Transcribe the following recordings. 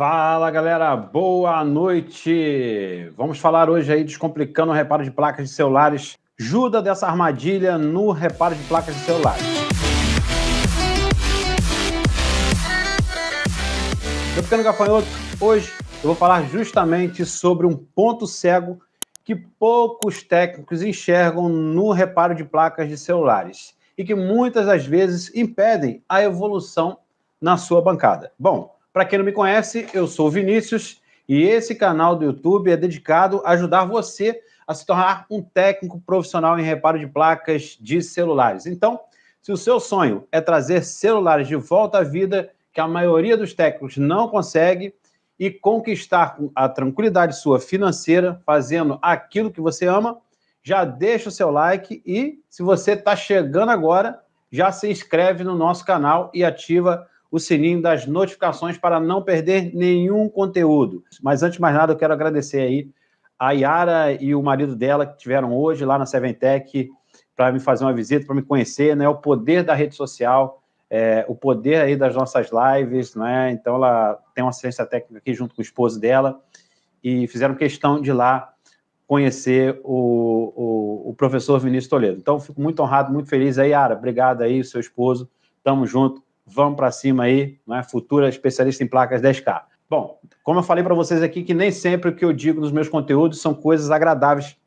Fala, galera, boa noite! Vamos falar hoje aí descomplicando o reparo de placas de celulares. Ajuda dessa armadilha no reparo de placas de celulares. Meu pequeno gafanhoto, hoje eu vou falar justamente sobre um ponto cego que poucos técnicos enxergam no reparo de placas de celulares e que muitas das vezes impedem a evolução na sua bancada. Bom, para quem não me conhece, eu sou o Vinícius e esse canal do YouTube é dedicado a ajudar você a se tornar um técnico profissional em reparo de placas de celulares. Então, se o seu sonho é trazer celulares de volta à vida, que a maioria dos técnicos não consegue, e conquistar a tranquilidade sua financeira fazendo aquilo que você ama, já deixa o seu like e, se você está chegando agora, já se inscreve no nosso canal e ativa o sininho das notificações para não perder nenhum conteúdo. Mas antes de mais nada, eu quero agradecer aí a Yara e o marido dela que tiveram hoje lá na Seventec para me fazer uma visita, para me conhecer, né? O poder da rede social, o poder aí das nossas lives, né? Então ela tem uma assistência técnica aqui junto com o esposo dela e fizeram questão de ir lá conhecer o professor Vinícius Toledo. Então fico muito honrado, muito feliz aí, Yara. Obrigado aí, seu esposo. Tamo junto. Vamos para cima aí, né? Futura especialista em placas 10K. Bom, como eu falei para vocês aqui, que nem sempre o que eu digo nos meus conteúdos são coisas agradáveis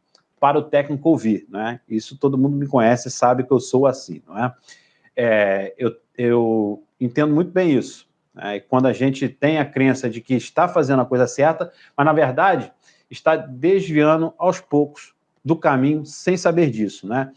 para o técnico ouvir, né? Isso todo mundo me conhece, sabe que eu sou assim, não é? Eu entendo muito bem isso, né? Quando a gente tem a crença de que está fazendo a coisa certa, mas na verdade está desviando aos poucos do caminho sem saber disso, né?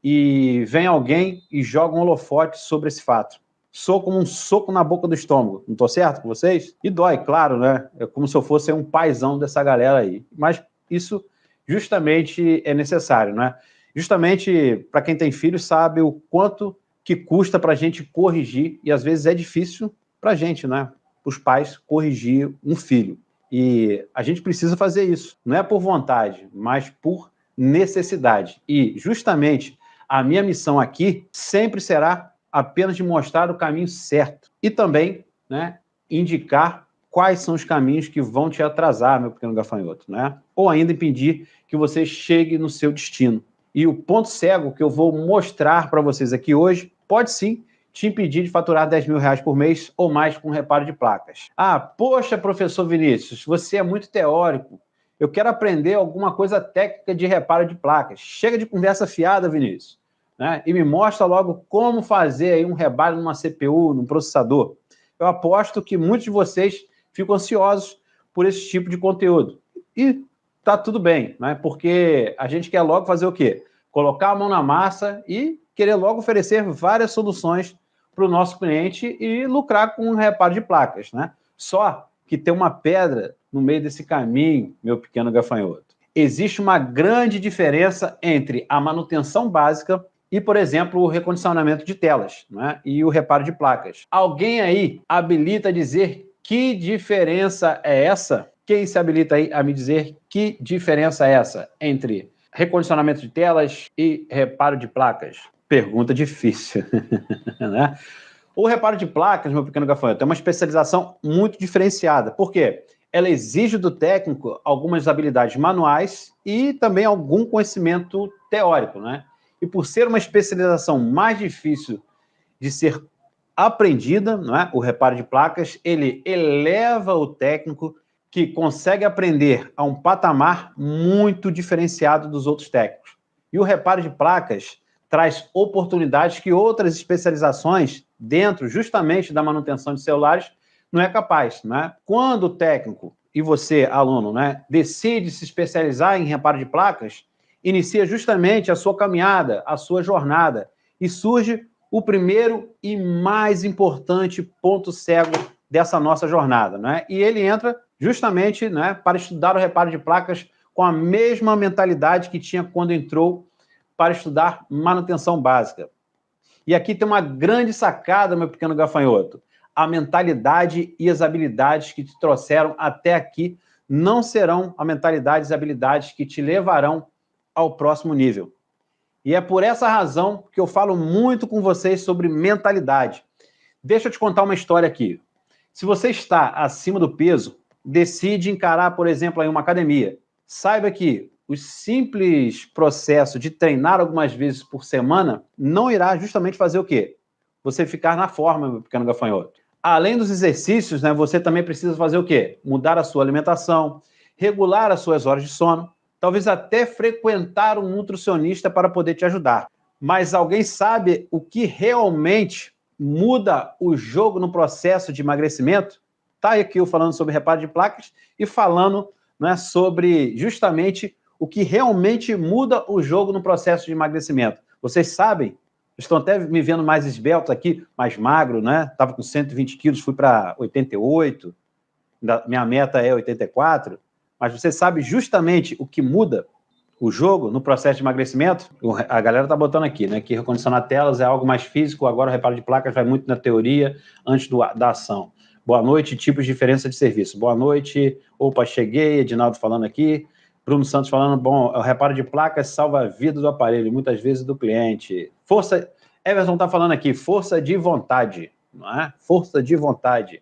E vem alguém e joga um holofote sobre esse fato. Sou como um soco na boca do estômago. Não tô certo com vocês? E dói, claro, né? É como se eu fosse um paizão dessa galera aí. Mas isso justamente é necessário, né? Justamente para quem tem filhos sabe o quanto que custa para a gente corrigir, e às vezes é difícil para a gente, né? Os pais corrigir um filho. E a gente precisa fazer isso. Não é por vontade, mas por necessidade. E justamente a minha missão aqui sempre será apenas de mostrar o caminho certo e também, né, indicar quais são os caminhos que vão te atrasar, meu pequeno gafanhoto, né? Ou ainda impedir que você chegue no seu destino. E o ponto cego que eu vou mostrar para vocês aqui hoje pode sim te impedir de faturar 10 mil reais por mês ou mais com reparo de placas. Ah, poxa, professor Vinícius, você é muito teórico. Eu quero aprender alguma coisa técnica de reparo de placas. Chega de conversa fiada, Vinícius. Né? E me mostra logo como fazer aí um reparo numa CPU, num processador. Eu aposto que muitos de vocês ficam ansiosos por esse tipo de conteúdo. E tá tudo bem, né? Porque a gente quer logo fazer o quê? Colocar a mão na massa e querer logo oferecer várias soluções para o nosso cliente e lucrar com um reparo de placas, né? Só que tem uma pedra no meio desse caminho, meu pequeno gafanhoto. Existe uma grande diferença entre a manutenção básica e, por exemplo, o recondicionamento de telas, né? E o reparo de placas. Alguém aí habilita a dizer que diferença é essa? Quem se habilita aí a me dizer que diferença é essa entre recondicionamento de telas e reparo de placas? Pergunta difícil, né? O reparo de placas, meu pequeno gafanhoto, é uma especialização muito diferenciada. Por quê? Ela exige do técnico algumas habilidades manuais e também algum conhecimento teórico, né? E por ser uma especialização mais difícil de ser aprendida, não é? O reparo de placas, ele eleva o técnico que consegue aprender a um patamar muito diferenciado dos outros técnicos. E o reparo de placas traz oportunidades que outras especializações dentro justamente da manutenção de celulares não é capaz, né? Quando o técnico e você, aluno, né, decide se especializar em reparo de placas, inicia justamente a sua caminhada, a sua jornada, e surge o primeiro e mais importante ponto cego dessa nossa jornada, né? E ele entra justamente, né, para estudar o reparo de placas com a mesma mentalidade que tinha quando entrou para estudar manutenção básica. E aqui tem uma grande sacada, meu pequeno gafanhoto. A mentalidade e as habilidades que te trouxeram até aqui não serão a mentalidade e as habilidades que te levarão ao próximo nível. E é por essa razão que eu falo muito com vocês sobre mentalidade. Deixa eu te contar uma história aqui. Se você está acima do peso, decide encarar, por exemplo, aí uma academia. Saiba que o simples processo de treinar algumas vezes por semana não irá justamente fazer o quê? Você ficar na forma, meu pequeno gafanhoto. Além dos exercícios, né, você também precisa fazer o quê? Mudar a sua alimentação, regular as suas horas de sono, talvez até frequentar um nutricionista para poder te ajudar. Mas alguém sabe o que realmente muda o jogo no processo de emagrecimento? Está aqui eu falando sobre reparo de placas e falando, né, sobre justamente o que realmente muda o jogo no processo de emagrecimento. Vocês sabem? Estão até me vendo mais esbelto aqui, mais magro, né? Estava com 120 quilos, fui para 88, minha meta é 84, mas você sabe justamente o que muda o jogo no processo de emagrecimento? A galera tá botando aqui, né, que recondicionar telas é algo mais físico, agora o reparo de placas vai muito na teoria antes da ação. Boa noite, tipos de diferença de serviço. Boa noite, opa, cheguei, Edinaldo falando aqui, Bruno Santos falando, bom, o reparo de placas salva a vida do aparelho, muitas vezes do cliente. Força, Everton tá falando aqui, força de vontade, não é? Força de vontade.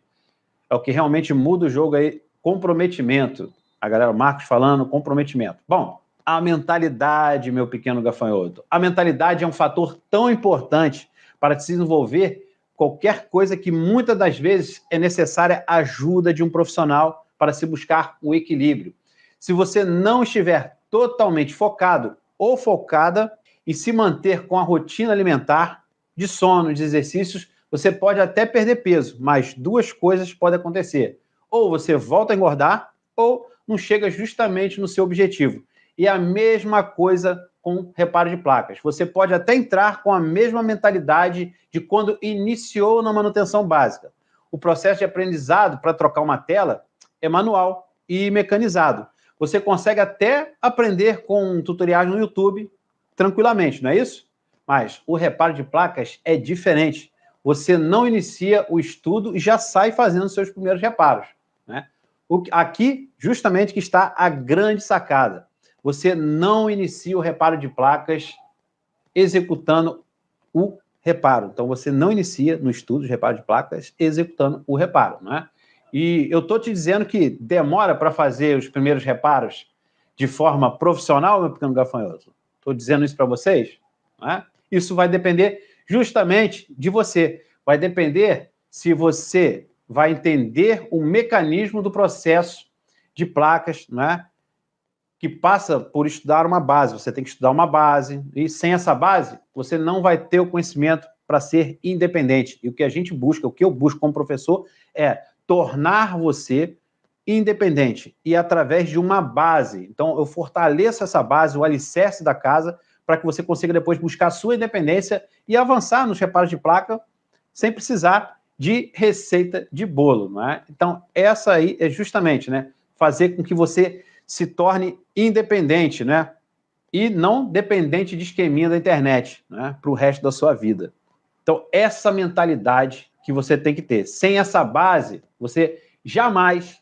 É o que realmente muda o jogo aí, comprometimento. A galera, o Marcos falando, comprometimento. Bom, a mentalidade, meu pequeno gafanhoto. A mentalidade é um fator tão importante para se desenvolver qualquer coisa que muitas das vezes é necessária a ajuda de um profissional para se buscar o equilíbrio. Se você não estiver totalmente focado ou focada em se manter com a rotina alimentar, de sono, de exercícios, você pode até perder peso, mas duas coisas podem acontecer. Ou você volta a engordar, ou não chega justamente no seu objetivo. E a mesma coisa com reparo de placas. Você pode até entrar com a mesma mentalidade de quando iniciou na manutenção básica. O processo de aprendizado para trocar uma tela é manual e mecanizado. Você consegue até aprender com tutoriais no YouTube tranquilamente, não é isso? Mas o reparo de placas é diferente. Você não inicia o estudo e já sai fazendo seus primeiros reparos, né? Aqui, justamente, que está a grande sacada. Você não inicia o reparo de placas executando o reparo. Então, você não inicia no estudo de reparo de placas executando o reparo, né? E eu estou te dizendo que demora para fazer os primeiros reparos de forma profissional, meu pequeno gafanhoto? Estou dizendo isso para vocês, né? Isso vai depender justamente de você. Vai depender se você vai entender o mecanismo do processo de placas, né? Que passa por estudar uma base. Você tem que estudar uma base, e sem essa base, você não vai ter o conhecimento para ser independente. E o que a gente busca, o que eu busco como professor, é tornar você independente, e através de uma base. Então, eu fortaleço essa base, o alicerce da casa, para que você consiga depois buscar a sua independência e avançar nos reparos de placa sem precisar de receita de bolo, não é? Então, essa aí é justamente, né, fazer com que você se torne independente, né? E não dependente de esqueminha da internet, né? Para o resto da sua vida. Então, essa mentalidade que você tem que ter. Sem essa base, você jamais,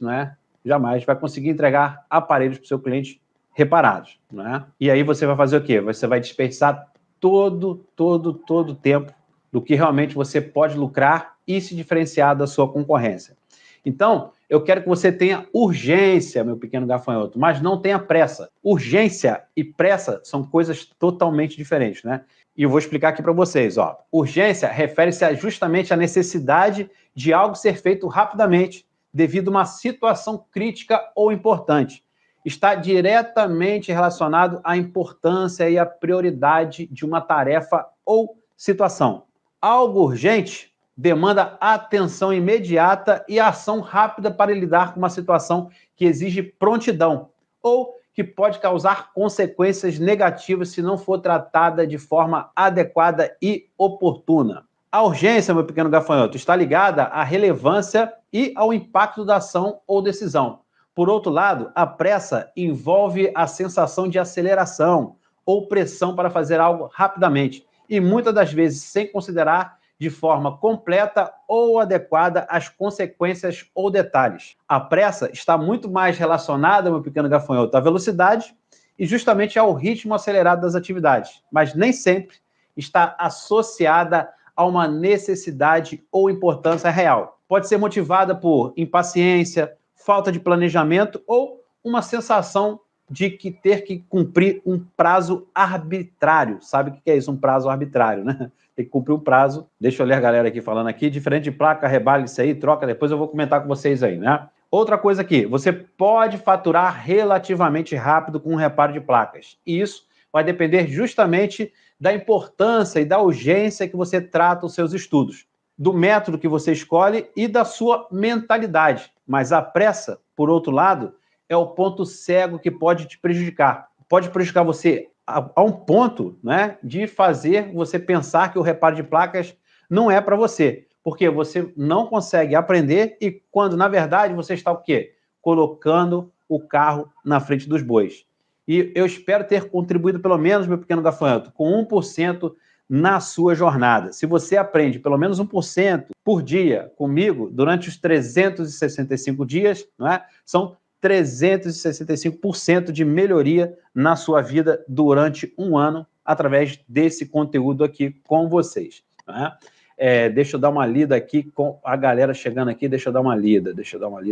não é? Jamais vai conseguir entregar aparelhos para o seu cliente reparados, não é? E aí você vai fazer o quê? Você vai desperdiçar todo o tempo do que realmente você pode lucrar e se diferenciar da sua concorrência. Então, eu quero que você tenha urgência, meu pequeno gafanhoto, mas não tenha pressa. Urgência e pressa são coisas totalmente diferentes, né? E eu vou explicar aqui para vocês, ó. Urgência refere-se justamente à necessidade de algo ser feito rapidamente, devido a uma situação crítica ou importante. Está diretamente relacionado à importância e à prioridade de uma tarefa ou situação. Algo urgente demanda atenção imediata e ação rápida para lidar com uma situação que exige prontidão ou que pode causar consequências negativas se não for tratada de forma adequada e oportuna. A urgência, meu pequeno gafanhoto, está ligada à relevância e ao impacto da ação ou decisão. Por outro lado, a pressa envolve a sensação de aceleração ou pressão para fazer algo rapidamente e muitas das vezes sem considerar de forma completa ou adequada as consequências ou detalhes. A pressa está muito mais relacionada, meu pequeno gafanhoto, à velocidade e justamente ao ritmo acelerado das atividades, mas nem sempre está associada a uma necessidade ou importância real. Pode ser motivada por impaciência, falta de planejamento ou uma sensação de que ter que cumprir um prazo arbitrário. Sabe o que é isso, um prazo arbitrário, né? Tem que cumprir um prazo. Deixa eu ler a galera aqui falando aqui. Diferente de placa, rebale isso aí, troca, depois eu vou comentar com vocês aí, né? Outra coisa aqui, você pode faturar relativamente rápido com um reparo de placas. E isso vai depender justamente da importância e da urgência que você trata os seus estudos, do método que você escolhe e da sua mentalidade. Mas a pressa, por outro lado, é o ponto cego que pode te prejudicar. Pode prejudicar você a um ponto, né, de fazer você pensar que o reparo de placas não é para você, porque você não consegue aprender e quando, na verdade, você está o quê? Colocando o carro na frente dos bois. E eu espero ter contribuído, pelo menos, meu pequeno gafanhoto, com 1% na sua jornada. Se você aprende pelo menos 1% por dia comigo, durante os 365 dias, não é? São 365% de melhoria na sua vida durante um ano, através desse conteúdo aqui com vocês. Não é? Deixa eu dar uma lida aqui com a galera chegando aqui, deixa eu dar uma lida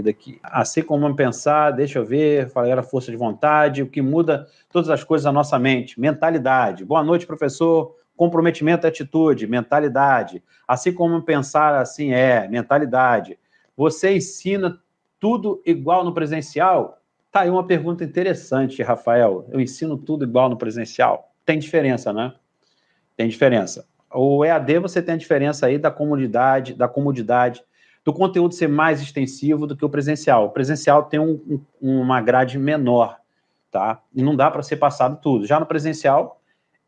aqui. Assim como pensar, deixa eu ver, galera, força de vontade, o que muda todas as coisas na nossa mente, mentalidade. Boa noite, professor. Comprometimento e atitude, mentalidade. Assim como pensar, assim mentalidade. Você ensina tudo igual no presencial? Tá aí uma pergunta interessante, Rafael. Eu ensino tudo igual no presencial? Tem diferença, né? Tem diferença. O EAD você tem a diferença aí da comodidade, do conteúdo ser mais extensivo do que o presencial. O presencial tem uma grade menor, tá? E não dá para ser passado tudo. Já no presencial,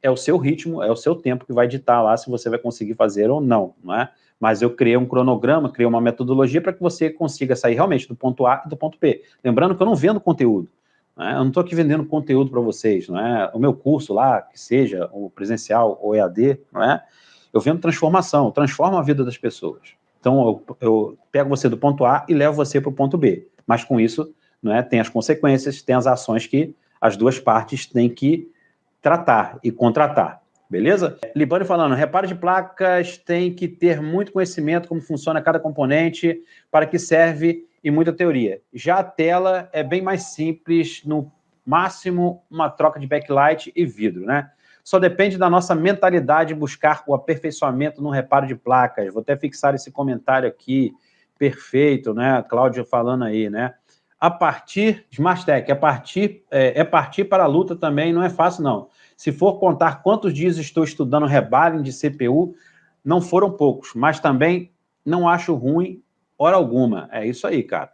é o seu ritmo, é o seu tempo que vai ditar lá se você vai conseguir fazer ou não, não é? Mas eu criei um cronograma, criei uma metodologia para que você consiga sair realmente do ponto A e do ponto B. Lembrando que eu não vendo conteúdo, né? Eu não estou aqui vendendo conteúdo para vocês, não é? O meu curso lá, que seja o presencial ou EAD, não é? Eu vendo transformação, eu transformo a vida das pessoas. Então, eu pego você do ponto A e levo você para o ponto B. Mas com isso, não é? Tem as consequências, tem as ações que as duas partes têm que tratar e contratar, beleza? Libânio falando, reparo de placas tem que ter muito conhecimento como funciona cada componente, para que serve e muita teoria. Já a tela é bem mais simples, no máximo uma troca de backlight e vidro, né? Só depende da nossa mentalidade buscar o aperfeiçoamento no reparo de placas. Vou até fixar esse comentário aqui, perfeito, né? Cláudio falando aí, né? A partir, Smartech, partir para a luta também, não é fácil, não. Se for contar quantos dias estou estudando rebaling de CPU, não foram poucos, mas também não acho ruim, hora alguma. É isso aí, cara.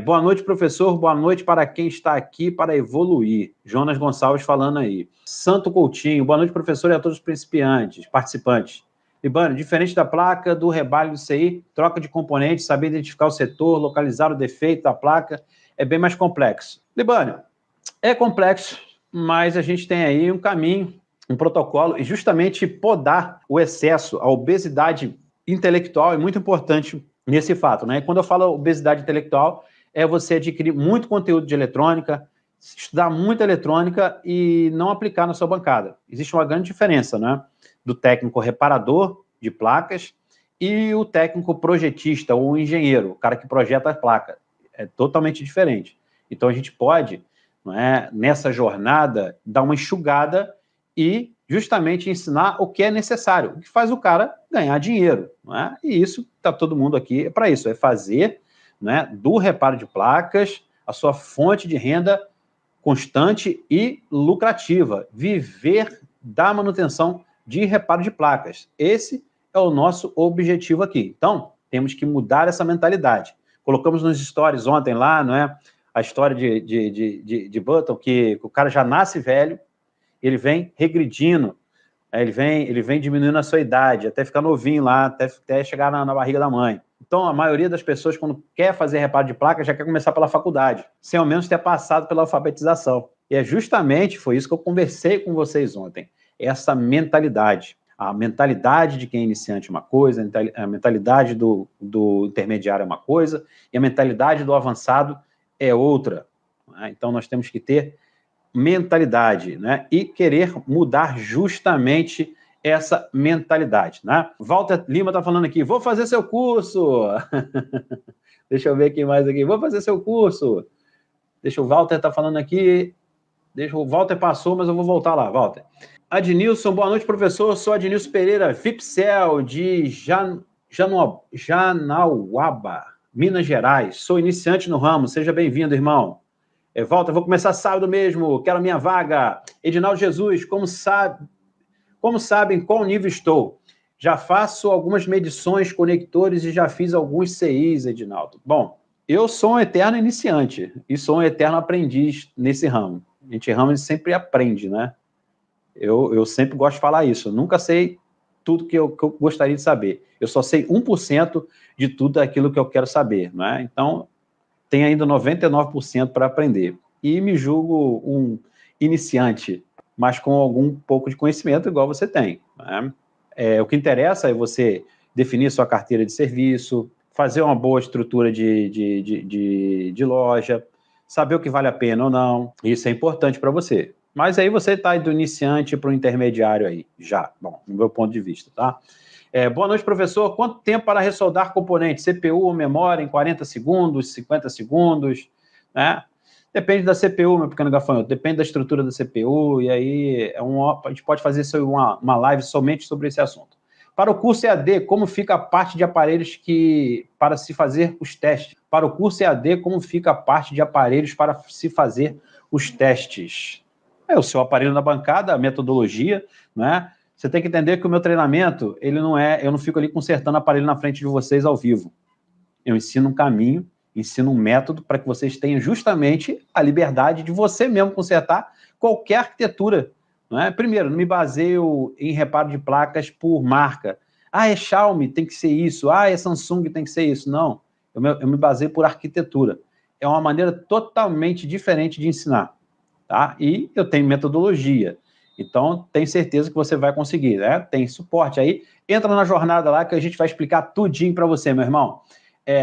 Boa noite, professor. Boa noite para quem está aqui para evoluir. Jonas Gonçalves falando aí. Santo Coutinho. Boa noite, professor, e a todos os participantes. Libânio, diferente da placa do rebalho do CI, troca de componentes, saber identificar o setor, localizar o defeito da placa, é bem mais complexo. Libânio, é complexo, mas a gente tem aí um caminho, um protocolo, e justamente podar o excesso, a obesidade intelectual é muito importante nesse fato, né? Quando eu falo obesidade intelectual, é você adquirir muito conteúdo de eletrônica, estudar muita eletrônica e não aplicar na sua bancada. Existe uma grande diferença, né? Do técnico reparador de placas e o técnico projetista ou engenheiro, o cara que projeta a placa. É totalmente diferente. Então, a gente pode, não é, nessa jornada, dar uma enxugada e justamente ensinar o que é necessário, o que faz o cara ganhar dinheiro. Não é? E isso, está todo mundo aqui para isso, é fazer, né, do reparo de placas a sua fonte de renda constante e lucrativa, viver da manutenção de reparo de placas. Esse é o nosso objetivo aqui. Então, temos que mudar essa mentalidade. Colocamos nos stories ontem lá, não é? A história de Button, que o cara já nasce velho, ele vem regredindo, ele vem diminuindo a sua idade, até ficar novinho lá, até chegar na barriga da mãe. Então, a maioria das pessoas, quando quer fazer reparo de placa, já quer começar pela faculdade, sem ao menos ter passado pela alfabetização. E foi isso que eu conversei com vocês ontem, essa mentalidade. A mentalidade de quem é iniciante é uma coisa, a mentalidade do intermediário é uma coisa, e a mentalidade do avançado é outra. Né? Então, nós temos que ter mentalidade, né? E querer mudar justamente essa mentalidade, né? Walter Lima está falando aqui, vou fazer seu curso. Deixa eu ver quem mais aqui, vou fazer seu curso. Deixa o Walter tá falando aqui, o Walter passou, mas eu vou voltar lá, Walter. Adnilson, boa noite, professor, sou Adnilson Pereira, Vipcel, de Janauaba, Minas Gerais, sou iniciante no ramo, seja bem-vindo, irmão. Walter, vou começar sábado mesmo, quero a minha vaga. Edinaldo Jesus, como sabem qual nível estou? Já faço algumas medições, conectores e já fiz alguns CIs, Edinaldo. Bom, eu sou um eterno iniciante e sou um eterno aprendiz nesse ramo. A gente sempre aprende, né? Eu sempre gosto de falar isso. Eu nunca sei tudo que eu gostaria de saber. Eu só sei 1% de tudo aquilo que eu quero saber, né? Então, tem ainda 99% para aprender. E me julgo um iniciante, mas com algum pouco de conhecimento, igual você tem, né? O que interessa é você definir sua carteira de serviço, fazer uma boa estrutura de loja, saber o que vale a pena ou não. Isso é importante para você. Mas aí você está do iniciante para o intermediário aí, já. Bom, no meu ponto de vista, tá? Boa noite, professor. Quanto tempo para ressoldar componente? CPU ou memória em 40 segundos, 50 segundos, né? Depende da CPU, meu pequeno gafanhoto, depende da estrutura da CPU, e aí a gente pode fazer uma live somente sobre esse assunto. Para o curso EAD, como fica a parte de aparelhos para se fazer os testes? Para o curso EAD, como fica a parte de aparelhos para se fazer os testes? O seu aparelho na bancada, a metodologia, né? Você tem que entender que o meu treinamento, eu não fico ali consertando aparelho na frente de vocês ao vivo. Eu ensino um caminho, ensino um método para que vocês tenham justamente a liberdade de você mesmo consertar qualquer arquitetura. Não é? Primeiro, não me baseio em reparo de placas por marca. É Xiaomi, tem que ser isso. É Samsung, tem que ser isso. Não, eu me baseio por arquitetura. É uma maneira totalmente diferente de ensinar. Tá? E eu tenho metodologia. Então, tenho certeza que você vai conseguir, né? Tem suporte aí. Entra na jornada lá que a gente vai explicar tudinho para você, meu irmão.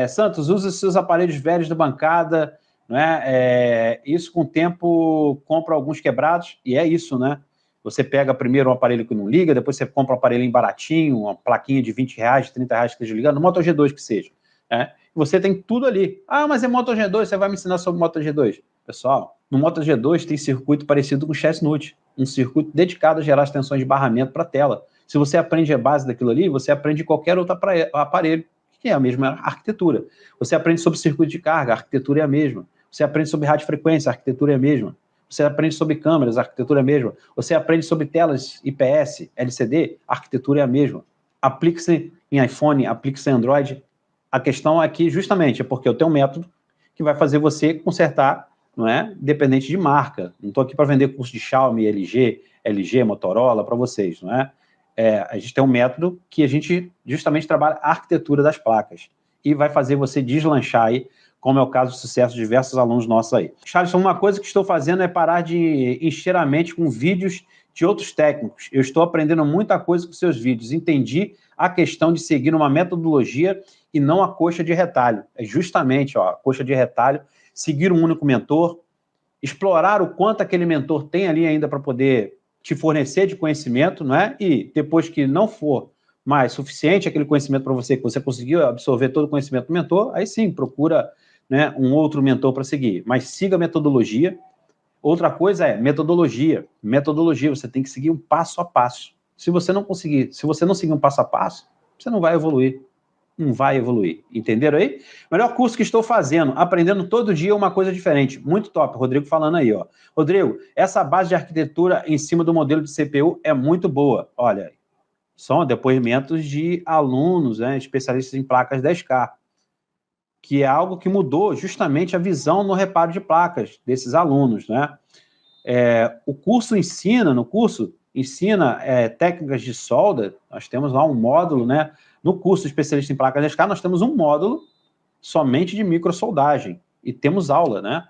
Santos, usa os seus aparelhos velhos da bancada, né? Isso com o tempo compra alguns quebrados, e é isso, né? Você pega primeiro um aparelho que não liga, depois você compra um aparelhinho baratinho, uma plaquinha de R$20, R$30 que esteja ligando, no Moto G2 que seja, né? Você tem tudo ali. Mas é Moto G2, você vai me ensinar sobre Moto G2. Pessoal, no Moto G2 tem circuito parecido com o Chestnut, um circuito dedicado a gerar as tensões de barramento para a tela. Se você aprende a base daquilo ali, você aprende qualquer outro aparelho, que é a mesma arquitetura. Você aprende sobre circuito de carga, a arquitetura é a mesma. Você aprende sobre radiofrequência, a arquitetura é a mesma. Você aprende sobre câmeras, a arquitetura é a mesma. Você aprende sobre telas IPS, LCD, a arquitetura é a mesma. Aplique-se em iPhone, aplique-se em Android. A questão aqui, justamente, é porque eu tenho um método que vai fazer você consertar, não é? Independente de marca. Não estou aqui para vender curso de Xiaomi, LG, Motorola para vocês, não é? A gente tem um método que a gente justamente trabalha a arquitetura das placas e vai fazer você deslanchar aí, como é o caso de sucesso de diversos alunos nossos aí. Charleston, uma coisa que estou fazendo é parar de encher a mente com vídeos de outros técnicos. Eu estou aprendendo muita coisa com seus vídeos. Entendi a questão de seguir uma metodologia e não a coxa de retalho. É justamente a coxa de retalho, seguir um único mentor, explorar o quanto aquele mentor tem ali ainda para poder te fornecer de conhecimento, não é? E depois que não for mais suficiente aquele conhecimento para você, que você conseguiu absorver todo o conhecimento do mentor, aí sim, procura, né, um outro mentor para seguir. Mas siga a metodologia. Outra coisa é metodologia. Metodologia, você tem que seguir um passo a passo. Se você não seguir um passo a passo, você não vai evoluir. Não vai evoluir. Entenderam aí? Melhor curso que estou fazendo, aprendendo todo dia uma coisa diferente. Muito top, Rodrigo falando aí, ó. Rodrigo, essa base de arquitetura em cima do modelo de CPU é muito boa. Olha, são depoimentos de alunos, né, especialistas em placas 10K, que é algo que mudou justamente a visão no reparo de placas desses alunos, né? O curso ensina técnicas de solda. Nós temos lá um módulo, né? No curso especialista em placas 10K, nós temos um módulo somente de microsoldagem. E temos aula, né?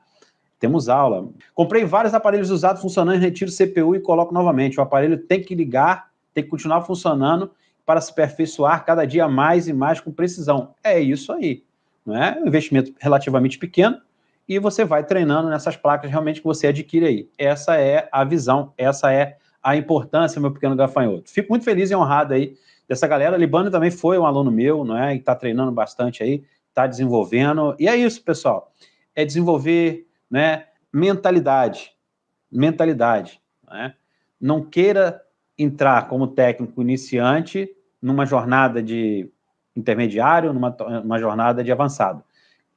Temos aula. Comprei vários aparelhos usados funcionando, retiro o CPU e coloco novamente. O aparelho tem que ligar, tem que continuar funcionando para se aperfeiçoar cada dia mais e mais com precisão. É isso aí. Não é um investimento relativamente pequeno e você vai treinando nessas placas realmente que você adquire aí. Essa é a visão, essa é a importância, meu pequeno gafanhoto. Fico muito feliz e honrado aí dessa galera. Libânio também foi um aluno meu, não é? E está treinando bastante aí, está desenvolvendo. E é isso, pessoal. É desenvolver, né, mentalidade. Né? Não queira entrar como técnico iniciante numa jornada de intermediário, numa jornada de avançado.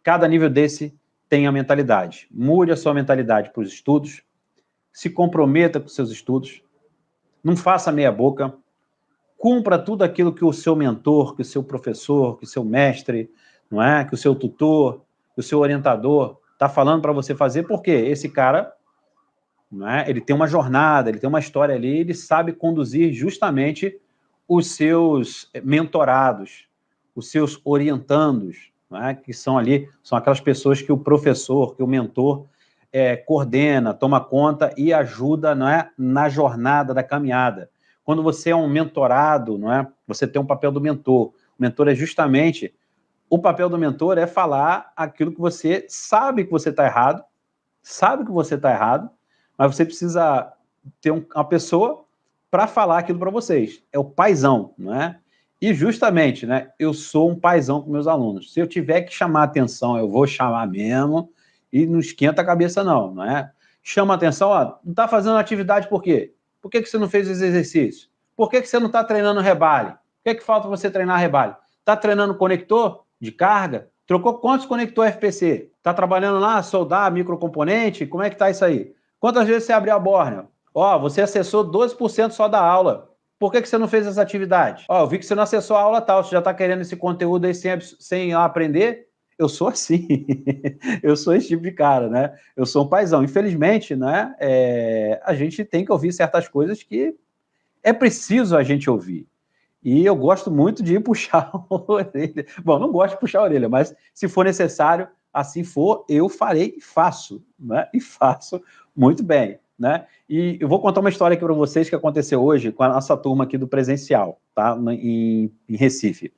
Cada nível desse tem a mentalidade. Mude a sua mentalidade para os estudos, se comprometa com seus estudos, não faça meia boca, cumpra tudo aquilo que o seu mentor, que o seu professor, que o seu mestre, não é? Que o seu tutor, que o seu orientador está falando para você fazer, porque esse cara, não é? Ele tem uma jornada, ele tem uma história ali, ele sabe conduzir justamente os seus mentorados, os seus orientandos, não é? Que são ali, são aquelas pessoas que o professor, que o mentor coordena, toma conta e ajuda, não é? Na jornada da caminhada. Quando você é um mentorado, não é? Você tem um papel do mentor. O mentor é justamente... O papel do mentor é falar aquilo que você sabe que você está errado, mas você precisa ter uma pessoa para falar aquilo para vocês. É o paizão, não é? E justamente, né? Eu sou um paizão com meus alunos. Se eu tiver que chamar atenção, eu vou chamar mesmo e não esquenta a cabeça não é? Chama atenção, ó, não está fazendo atividade por quê? Por que você não fez os exercícios? Por que você não está treinando rebalhe? Por que falta você treinar rebalhe? Está treinando conector de carga? Trocou quantos conector FPC? Está trabalhando lá, soldar, microcomponente? Como é que está isso aí? Quantas vezes você abriu a borne? Ó, você acessou 12% só da aula. Por que você não fez essa atividade? Ó, eu vi que você não acessou a aula tal, você já está querendo esse conteúdo aí sem aprender? Eu sou assim, eu sou esse tipo de cara, né? Eu sou um paizão. Infelizmente, né, a gente tem que ouvir certas coisas que é preciso a gente ouvir. E eu gosto muito de puxar a orelha. Bom, não gosto de puxar a orelha, mas se for necessário, assim for, eu farei e faço, né? E faço muito bem, né? E eu vou contar uma história aqui para vocês que aconteceu hoje com a nossa turma aqui do presencial, tá? Em Recife.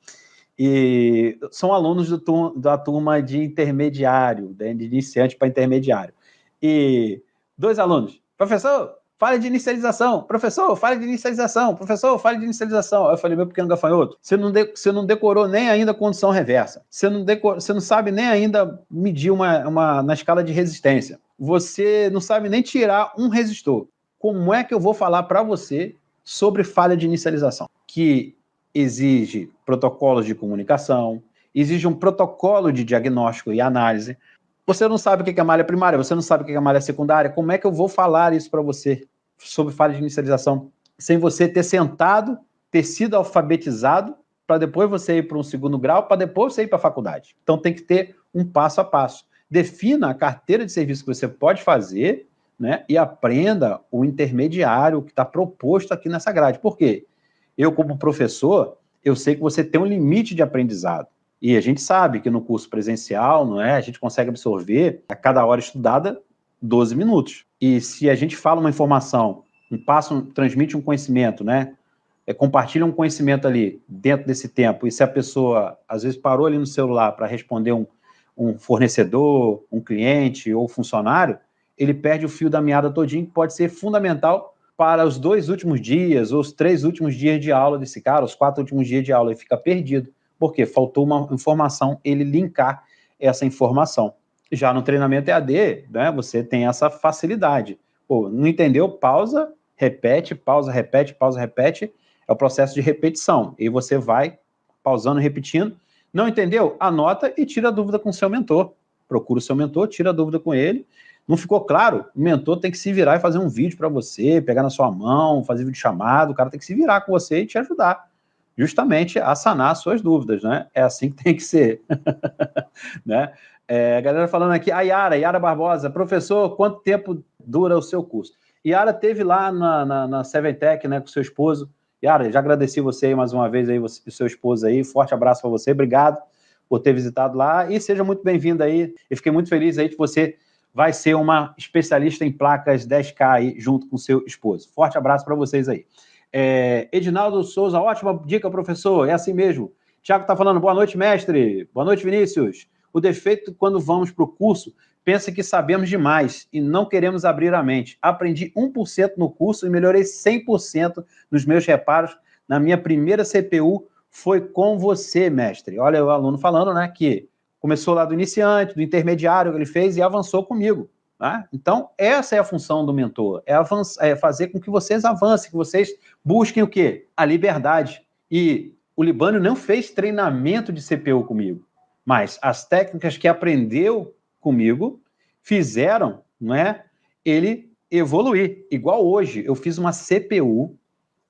E são alunos da turma de intermediário, né? De iniciante para intermediário. E 2 alunos, professor, fale de inicialização, professor, fale de inicialização, professor, fale de inicialização. Aí eu falei, meu pequeno gafanhoto, você não decorou nem ainda condição reversa, você não sabe nem ainda medir na escala de resistência, você não sabe nem tirar um resistor. Como é que eu vou falar para você sobre falha de inicialização? Que exige protocolos de comunicação, exige um protocolo de diagnóstico e análise. Você não sabe o que é malha primária, você não sabe o que é malha secundária, como é que eu vou falar isso para você sobre falha de inicialização sem você ter sentado, ter sido alfabetizado, para depois você ir para um segundo grau, para depois você ir para a faculdade? Então tem que ter um passo a passo. Defina a carteira de serviço que você pode fazer, né, e aprenda o intermediário que está proposto aqui nessa grade. Por quê? Eu, como professor, eu sei que você tem um limite de aprendizado. E a gente sabe que no curso presencial, não é? A gente consegue absorver a cada hora estudada 12 minutos. E se a gente fala uma informação, transmite um conhecimento, né? Compartilha um conhecimento ali dentro desse tempo, e se a pessoa, às vezes, parou ali no celular para responder um fornecedor, um cliente ou funcionário, ele perde o fio da meada todinho, que pode ser fundamental para os 2 últimos dias, ou os 3 últimos dias de aula desse cara, os 4 últimos dias de aula, e fica perdido. Porque faltou uma informação, ele linkar essa informação. Já no treinamento EAD, né, você tem essa facilidade. Pô, não entendeu? Pausa, repete, pausa, repete, pausa, repete. É o processo de repetição. E você vai pausando e repetindo. Não entendeu? Anota e tira a dúvida com o seu mentor. Procura o seu mentor, tira a dúvida com ele. Não ficou claro? O mentor tem que se virar e fazer um vídeo para você, pegar na sua mão, fazer vídeo chamado, o cara tem que se virar com você e te ajudar, justamente a sanar as suas dúvidas, né? É assim que tem que ser. Né? A galera falando aqui, a Yara Barbosa, professor, quanto tempo dura o seu curso? Yara teve lá na Seven Tech, né, com seu esposo. Yara, já agradeci você aí mais uma vez, aí, você, seu esposo aí, forte abraço para você, obrigado por ter visitado lá, e seja muito bem-vindo aí, eu fiquei muito feliz aí que você vai ser uma especialista em placas 10K aí, junto com seu esposo. Forte abraço para vocês aí. Edinaldo Souza, ótima dica, professor, é assim mesmo. Tiago está falando, boa noite, mestre. Boa noite, Vinícius. O defeito quando vamos para o curso, pensa que sabemos demais e não queremos abrir a mente. Aprendi 1% no curso e melhorei 100% nos meus reparos. Na minha primeira CPU foi com você, mestre. Olha o aluno falando, né, que começou lá do iniciante, do intermediário que ele fez e avançou comigo. Tá? Então, essa é a função do mentor, é fazer com que vocês avancem, que vocês busquem o quê? A liberdade. E o Libânio não fez treinamento de CPU comigo, mas as técnicas que aprendeu comigo fizeram, não é, ele evoluir. Igual hoje, eu fiz uma CPU,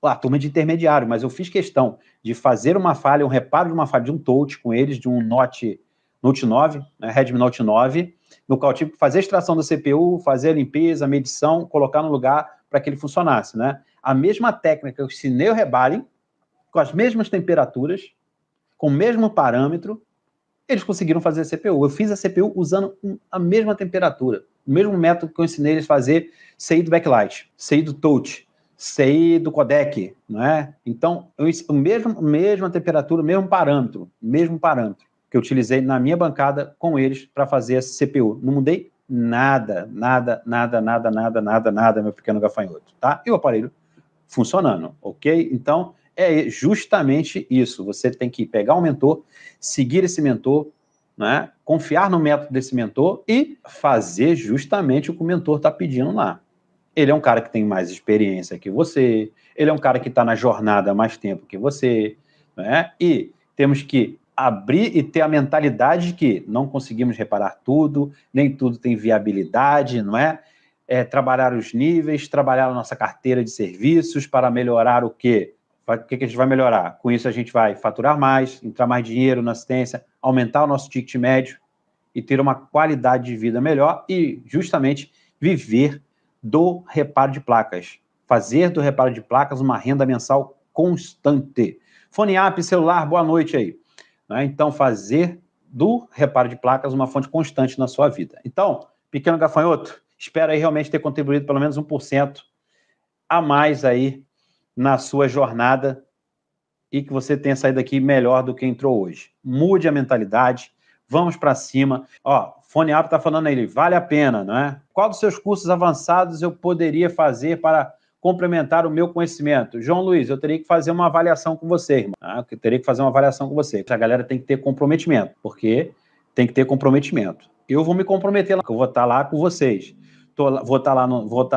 a turma de intermediário, mas eu fiz questão de fazer uma falha, um reparo de uma falha de um touch com eles, de um Note 9, né, Redmi Note 9, no qual eu tive que fazer a extração da CPU, fazer a limpeza, a medição, colocar no lugar para que ele funcionasse, né? A mesma técnica que eu ensinei o rebaling, com as mesmas temperaturas, com o mesmo parâmetro, eles conseguiram fazer a CPU. Eu fiz a CPU usando a mesma temperatura, o mesmo método que eu ensinei eles a fazer CI do backlight, CI do touch, CI do codec, não é? Então, mesma temperatura, mesmo parâmetro que eu utilizei na minha bancada com eles para fazer essa CPU. Não mudei nada, meu pequeno gafanhoto, tá? E o aparelho funcionando, ok? Então, é justamente isso. Você tem que pegar um mentor, seguir esse mentor, né? Confiar no método desse mentor e fazer justamente o que o mentor está pedindo lá. Ele é um cara que tem mais experiência que você, ele é um cara que está na jornada há mais tempo que você, né? E temos que abrir e ter a mentalidade de que não conseguimos reparar tudo, nem tudo tem viabilidade, não é? Trabalhar os níveis, trabalhar a nossa carteira de serviços para melhorar o quê? O que a gente vai melhorar? Com isso a gente vai faturar mais, entrar mais dinheiro na assistência, aumentar o nosso ticket médio e ter uma qualidade de vida melhor e justamente viver do reparo de placas. Fazer do reparo de placas uma renda mensal constante. Fone app, celular, boa noite aí. Então, fazer do reparo de placas uma fonte constante na sua vida. Então, pequeno gafanhoto, espero aí realmente ter contribuído pelo menos 1% a mais aí na sua jornada e que você tenha saído daqui melhor do que entrou hoje. Mude a mentalidade, vamos para cima. Ó, Fone App está falando aí, vale a pena, não é? Qual dos seus cursos avançados eu poderia fazer para complementar o meu conhecimento? João Luiz, eu teria que fazer uma avaliação com você, irmão. Eu teria que fazer uma avaliação com você. A galera tem que ter comprometimento, porque tem que ter comprometimento. Eu vou me comprometer lá, eu vou estar lá com vocês. Vou estar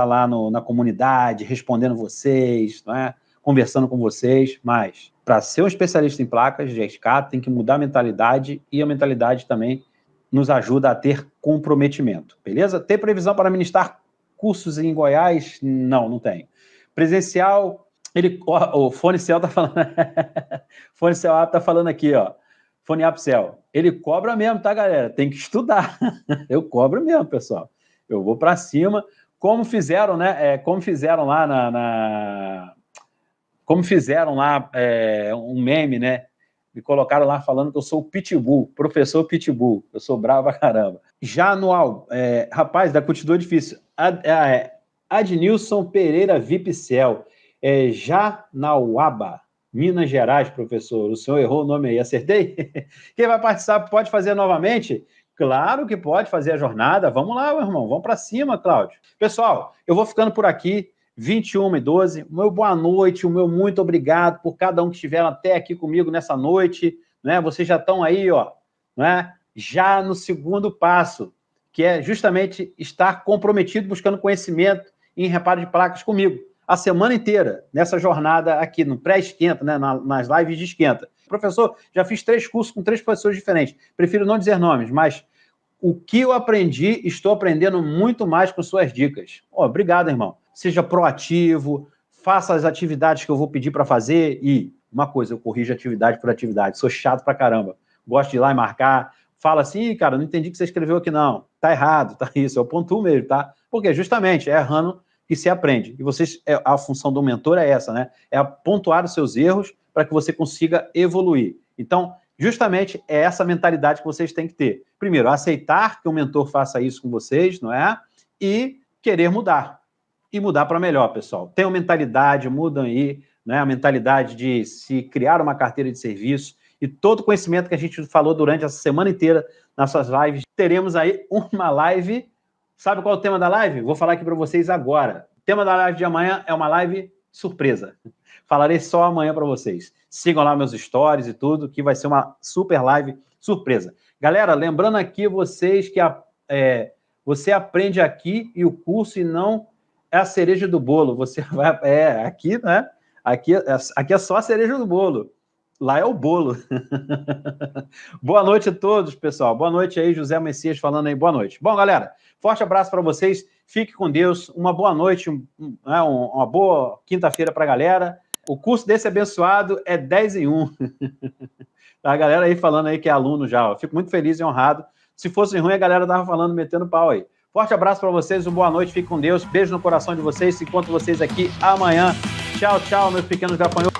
lá na comunidade, respondendo vocês, não é? Conversando com vocês, mas para ser um especialista em placas de SK, tem que mudar a mentalidade e a mentalidade também nos ajuda a ter comprometimento, beleza? Tem previsão para ministrar cursos em Goiás? Não tem. Presencial, o Fone Cell tá falando, Fone Cell App tá falando aqui, ó, Fone App Cell, ele cobra mesmo, tá, galera? Tem que estudar. Eu cobro mesmo, pessoal. Eu vou para cima, como fizeram, né? Como fizeram lá como fizeram lá um meme, né? Me colocaram lá falando que eu sou o Pitbull, professor Pitbull. Eu sou bravo pra caramba. Já anual, rapaz, da Continua é difícil. Adnilson Pereira Vipcel. Já na UABA, Minas Gerais, professor. O senhor errou o nome aí, acertei? Quem vai participar pode fazer novamente? Claro que pode fazer a jornada. Vamos lá, meu irmão. Vamos para cima, Cláudio. Pessoal, eu vou ficando por aqui. 21h12, o meu boa noite, o meu muito obrigado por cada um que estiver até aqui comigo nessa noite, né? Vocês já estão aí, ó, né? Já no segundo passo, que é justamente estar comprometido buscando conhecimento em reparo de placas comigo, a semana inteira, nessa jornada aqui, no pré-esquenta, né? Nas lives de esquenta. Professor, já fiz 3 cursos com 3 professores diferentes, prefiro não dizer nomes, mas o que eu aprendi, estou aprendendo muito mais com suas dicas. Obrigado, irmão. Seja proativo, faça as atividades que eu vou pedir para fazer e, uma coisa, eu corrijo atividade por atividade. Sou chato pra caramba. Gosto de ir lá e marcar. Fala assim, cara, não entendi o que você escreveu aqui, não. Tá errado, tá isso. Eu pontuo mesmo, tá? Porque justamente é errando que se aprende. E vocês, a função do mentor é essa, né? É pontuar os seus erros para que você consiga evoluir. Então, justamente é essa mentalidade que vocês têm que ter. Primeiro, aceitar que o mentor faça isso com vocês, não é? E querer mudar. E mudar para melhor, pessoal. Tenham mentalidade, mudam aí, né? A mentalidade de se criar uma carteira de serviço e todo o conhecimento que a gente falou durante essa semana inteira nas suas lives. Teremos aí uma live. Sabe qual é o tema da live? Vou falar aqui para vocês agora. O tema da live de amanhã é uma live surpresa. Falarei só amanhã para vocês. Sigam lá meus stories e tudo, que vai ser uma super live surpresa. Galera, lembrando aqui vocês que você aprende aqui e o curso e não é a cereja do bolo. Você vai... aqui, né? Aqui é só a cereja do bolo. Lá é o bolo. Boa noite a todos, pessoal. Boa noite aí, José Messias falando aí. Boa noite. Bom, galera, forte abraço para vocês. Fique com Deus. Uma boa noite, uma boa quinta-feira para a galera. O curso desse abençoado é 10 em 1. A galera aí falando aí que é aluno já. Ó. Fico muito feliz e honrado. Se fosse ruim, a galera tava falando, metendo pau aí. Forte abraço para vocês, uma boa noite. Fique com Deus. Beijo no coração de vocês. Encontro vocês aqui amanhã. Tchau, tchau, meus pequenos gafanhotos.